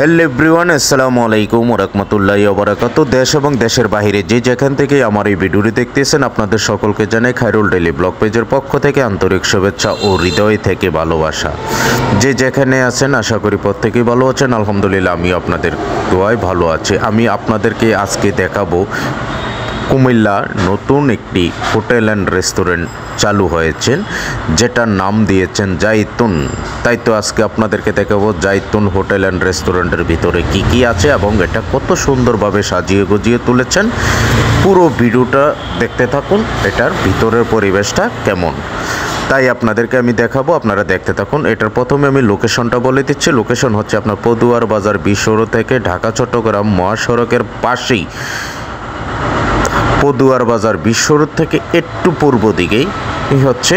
Hello everyone, আসসালামু আলাইকুম ওয়া রাহমাতুল্লাহি ওয়া বারাকাতুহু। দেশ এবং দেশের বাইরে যে যেখান থেকে আমার এই ভিডিওটি দেখতেছেন আপনাদের সকলকে জানাই খায়রুল ডেইলি ব্লগ পেজের পক্ষ থেকে আন্তরিক শুভেচ্ছা ও হৃদয় থেকে ভালোবাসা। যে যেখানে আছেন আশা করি প্রত্যেকেই ভালো আছেন। আলহামদুলিল্লাহ আমি আপনাদের দোয়ায় ভালো আছি। আমি আপনাদেরকে আজকে দেখাবো কুমিল্লা নতুন একটি হোটেল অ্যান্ড রেস্টুরেন্ট চালু হয়েছে, যেটার নাম দিয়েছেন জাইতুন। তাই তো আজকে আপনাদেরকে দেখাবো জাইতুন হোটেল অ্যান্ড রেস্টুরেন্টের ভিতরে কি কি আছে এবং এটা কত সুন্দরভাবে সাজিয়ে গুজিয়ে তুলেছেন। পুরো ভিডিওটা দেখতে থাকুন, এটার ভিতরের পরিবেশটা কেমন তাই আপনাদেরকে আমি দেখাবো, আপনারা দেখতে থাকুন। এটার প্রথমে আমি লোকেশনটা বলে দিচ্ছি। লোকেশন হচ্ছে আপনার পদুয়ার বাজার বিশ্বরোড থেকে ঢাকা চট্টগ্রাম মহাসড়কের পাশেই, পদুয়ার বাজার বিশ্বরোড থেকে একটু পূর্ব দিকেই হচ্ছে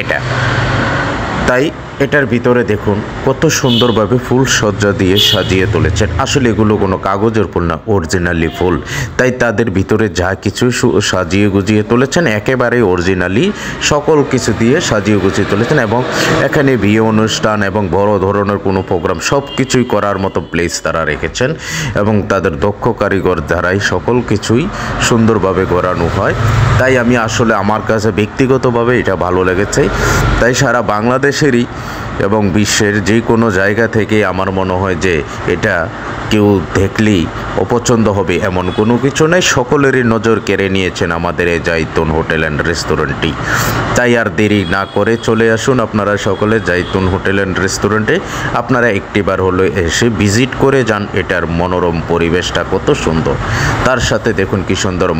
এটা। তাই এটার ভিতরে দেখুন কত সুন্দরভাবে ফুল সজ্জা দিয়ে সাজিয়ে তুলেছেন। আসলে এগুলো কোনো কাগজের ফুল না, অরিজিনালি ফুল। তাই তাদের ভিতরে যা কিছু সাজিয়ে গুজিয়ে তুলেছেন একেবারে অরিজিনালি সকল কিছু দিয়ে সাজিয়ে গুজিয়ে তুলেছেন। এবং এখানে বিয়ে অনুষ্ঠান এবং বড় ধরনের কোনো প্রোগ্রাম সব কিছুই করার মতো প্লেস তারা রেখেছেন এবং তাদের দক্ষ কারিগর দ্বারাই সকল কিছুই সুন্দরভাবে গড়ানো হয়। তাই আমি আসলে আমার কাছে ব্যক্তিগতভাবে এটা ভালো লেগেছে। তাই সারা বাংলাদেশেরই এবং বিশ্বের যে কোনো জায়গা থেকে আমার মনে হয় যে এটা কেউ দেখলেই অপছন্দ হবে এমন কোনো কিছু নেই। সকলেরই নজর কেড়ে নিয়েছেন আমাদের এই জাইতুন হোটেল অ্যান্ড রেস্টুরেন্টটি। তাই আর দেরি না করে চলে আসুন আপনারা সকলে জাইতুন হোটেল অ্যান্ড রেস্টুরেন্টে। আপনারা একটিবার হলো এসে ভিজিট করে যান। এটার মনোরম পরিবেশটা কত সুন্দর, তার সাথে দেখুন কি সুন্দর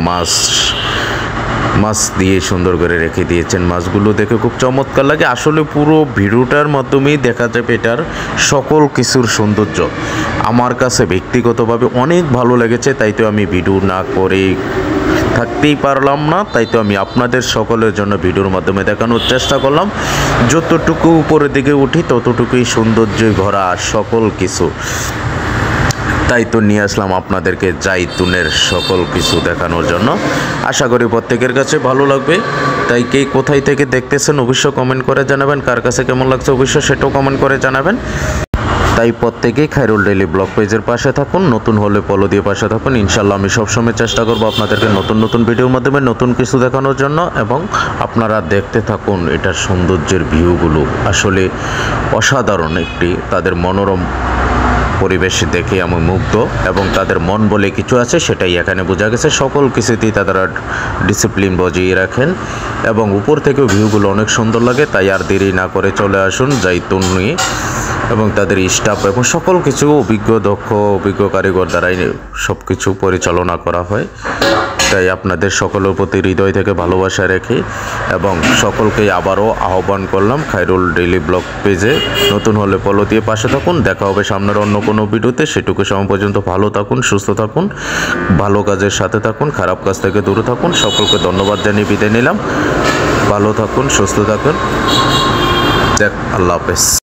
মাছ দিয়ে সুন্দর করে রেখে দিয়েছেন। মাছগুলো দেখে খুব চমৎকার লাগে। আসলে পুরো ভিডিওটার মাধ্যমেই দেখা যাবে এটার সকল কিছুর সৌন্দর্য। আমার কাছে ব্যক্তিগতভাবে অনেক ভালো লেগেছে। তাই তো আমি ভিডিও না করে থাকতেই পারলাম না। তাই তো আমি আপনাদের সকলের জন্য ভিডিওর মাধ্যমে দেখানোর চেষ্টা করলাম। যতটুকু উপরের দিকে উঠি ততটুকুই সৌন্দর্যে ভরা সকল কিছু। তাই তো নিয়ে আসলাম আপনাদেরকে জাইতুনের সকল কিছু দেখানোর জন্য। আশা করি প্রত্যেকের কাছে ভালো লাগবে। তাই কে কোথায় থেকে দেখতেছেন অবশ্যই কমেন্ট করে জানাবেন, কার কাছে কেমন লাগছে অবশ্যই সেটাও কমেন্ট করে জানাবেন। তাই প্রত্যেকেই খায়রুল ডেইলি ব্লগ পেজের পাশে থাকুন, নতুন হলে ফলো দিয়ে পাশে থাকুন। ইনশাল্লাহ আমি সবসময় চেষ্টা করবো আপনাদেরকে নতুন নতুন ভিডিওর মাধ্যমে নতুন কিছু দেখানোর জন্য। এবং আপনারা দেখতে থাকুন এটার সৌন্দর্যের ভিউগুলো। আসলে অসাধারণ একটি তাদের মনোরম পরিবেশ দেখে আমি মুগ্ধ এবং তাদের মন বলে কিছু আছে সেটাই এখানে বোঝা গেছে। সকল কিছুতেই তারা ডিসিপ্লিন বজিয়ে রাখেন এবং উপর থেকেও ভিউগুলো অনেক সুন্দর লাগে। তাই আর দেরি না করে চলে আসুন জাইতুন নিয়ে এবং তাদের স্টাফ এবং সকল কিছু অভিজ্ঞ কারিগর দ্বারাই সব কিছু পরিচালনা করা হয়। তাই আপনাদের সকলের প্রতি হৃদয় থেকে ভালোবাসা রেখে এবং সকলকেই আবারও আহ্বান করলাম খায়রুল ডেইলি ব্লগ পেজে নতুন হলে ফলো দিয়ে পাশে থাকুন। দেখা হবে সামনের অন্য কোনো ভিডিওতে। সেটুকু সময় পর্যন্ত ভালো থাকুন, সুস্থ থাকুন, ভালো কাজের সাথে থাকুন, খারাপ কাজ থেকে দূরে থাকুন। সকলকে ধন্যবাদ জানিয়ে বিদায় নিলাম। ভালো থাকুন, সুস্থ থাকুন। আল্লাহ হাফেজ।